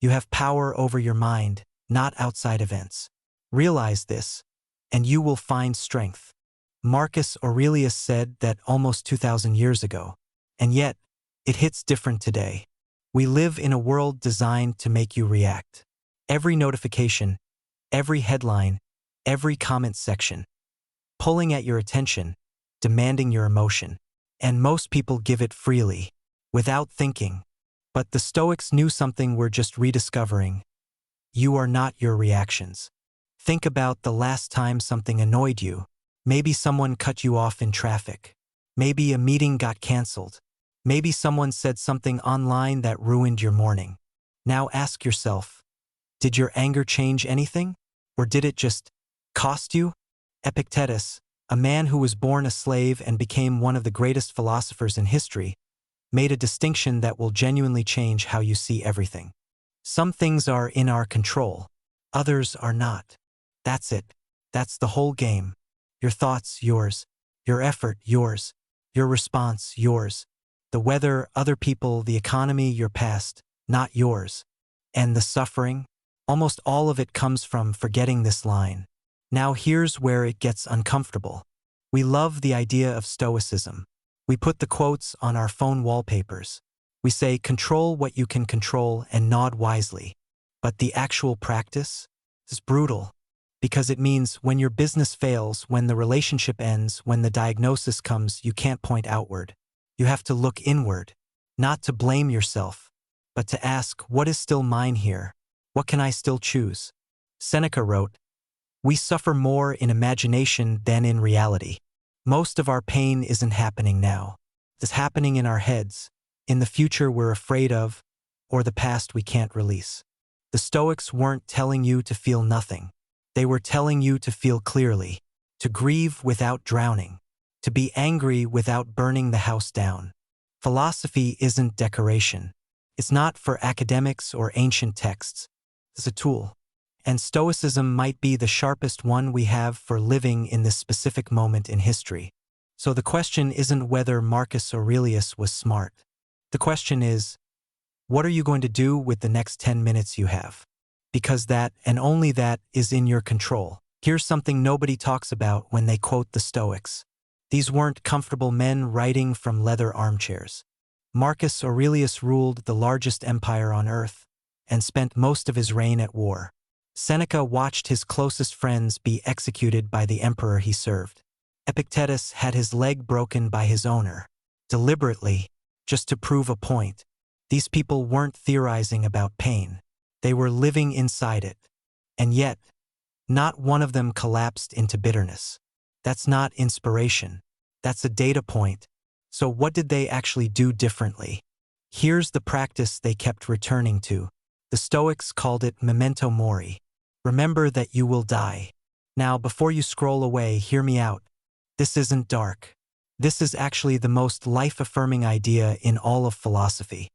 You have power over your mind, not outside events. Realize this, and you will find strength. Marcus Aurelius said that almost 2,000 years ago, and yet, it hits different today. We live in a world designed to make you react. Every notification, every headline, every comment section, pulling at your attention, demanding your emotion. And most people give it freely, without thinking. But the Stoics knew something we're just rediscovering. You are not your reactions. Think about the last time something annoyed you. Maybe someone cut you off in traffic. Maybe a meeting got canceled. Maybe someone said something online that ruined your morning. Now ask yourself, did your anger change anything? Or did it just cost you? Epictetus, a man who was born a slave and became one of the greatest philosophers in history, made a distinction that will genuinely change how you see everything. Some things are in our control, others are not. That's it. That's the whole game. Your thoughts, yours. Your effort, yours. Your response, yours. The weather, other people, the economy, your past, not yours. And the suffering? Almost all of it comes from forgetting this line. Now here's where it gets uncomfortable. We love the idea of Stoicism. We put the quotes on our phone wallpapers. We say, control what you can control and nod wisely. But the actual practice is brutal. Because it means when your business fails, when the relationship ends, when the diagnosis comes, you can't point outward. You have to look inward. Not to blame yourself, but to ask, what is still mine here? What can I still choose? Seneca wrote, we suffer more in imagination than in reality. Most of our pain isn't happening now. It's happening in our heads, in the future we're afraid of, or the past we can't release. The Stoics weren't telling you to feel nothing. They were telling you to feel clearly, to grieve without drowning, to be angry without burning the house down. Philosophy isn't decoration. It's not for academics or ancient texts. It's a tool. And Stoicism might be the sharpest one we have for living in this specific moment in history. So the question isn't whether Marcus Aurelius was smart. The question is, what are you going to do with the next 10 minutes you have? Because that, and only that, is in your control. Here's something nobody talks about when they quote the Stoics. These weren't comfortable men writing from leather armchairs. Marcus Aurelius ruled the largest empire on earth and spent most of his reign at war. Seneca watched his closest friends be executed by the emperor he served. Epictetus had his leg broken by his owner, deliberately, just to prove a point. These people weren't theorizing about pain. They were living inside it. And yet, not one of them collapsed into bitterness. That's not inspiration. That's a data point. So what did they actually do differently? Here's the practice they kept returning to. The Stoics called it Memento Mori. Remember that you will die. Now, before you scroll away, hear me out. This isn't dark. This is actually the most life-affirming idea in all of philosophy.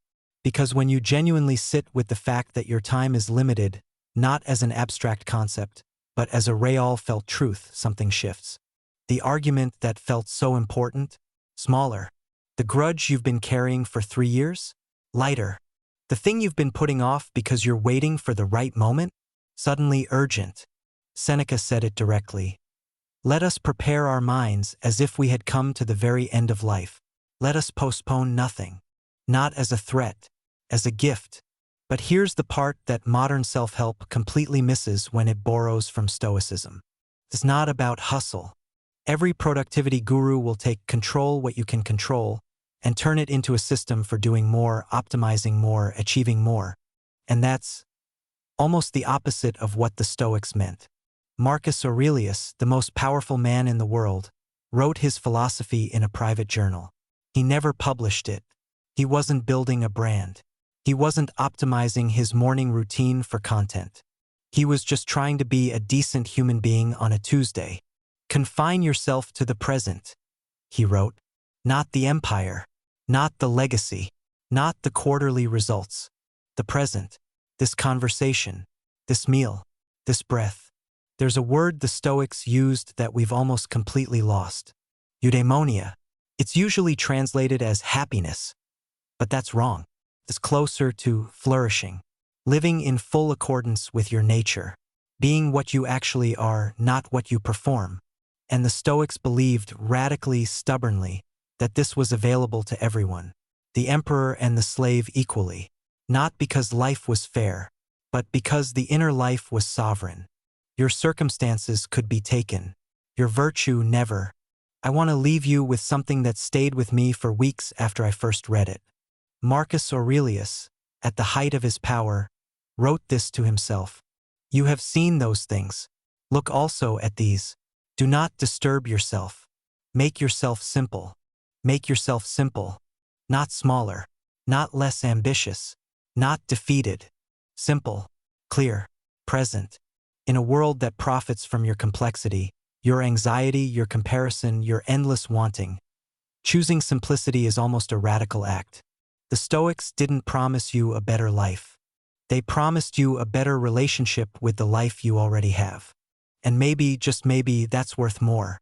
Because when you genuinely sit with the fact that your time is limited, not as an abstract concept, but as a real felt truth, something shifts. The argument that felt so important, smaller. The grudge you've been carrying for 3 years, lighter. The thing you've been putting off because you're waiting for the right moment, suddenly urgent. Seneca said it directly. Let us prepare our minds as if we had come to the very end of life. Let us postpone nothing. Not as a threat, as a gift. But here's the part that modern self-help completely misses when it borrows from Stoicism. It's not about hustle. Every productivity guru will take control what you can control and turn it into a system for doing more, optimizing more, achieving more. And that's almost the opposite of what the Stoics meant. Marcus Aurelius, the most powerful man in the world, wrote his philosophy in a private journal. He never published it. He wasn't building a brand. He wasn't optimizing his morning routine for content. He was just trying to be a decent human being on a Tuesday. Confine yourself to the present, he wrote. Not the empire, not the legacy, not the quarterly results. The present, this conversation, this meal, this breath. There's a word the Stoics used that we've almost completely lost. Eudaimonia. It's usually translated as happiness, but that's wrong. It's closer to flourishing. living in full accordance with your nature, being what you actually are, not what you perform. And the Stoics believed radically, stubbornly, that this was available to everyone, the emperor and the slave equally, not because life was fair, but because the inner life was sovereign. Your circumstances could be taken, your virtue never. I want to leave you with something that stayed with me for weeks after I first read it. Marcus Aurelius, at the height of his power, wrote this to himself. You have seen those things. Look also at these. Do not disturb yourself. Make yourself simple. Make yourself simple. Not smaller. Not less ambitious. Not defeated. Simple. Clear. Present. In a world that profits from your complexity, your anxiety, your comparison, your endless wanting, choosing simplicity is almost a radical act. The Stoics didn't promise you a better life. They promised you a better relationship with the life you already have. And maybe, just maybe, that's worth more.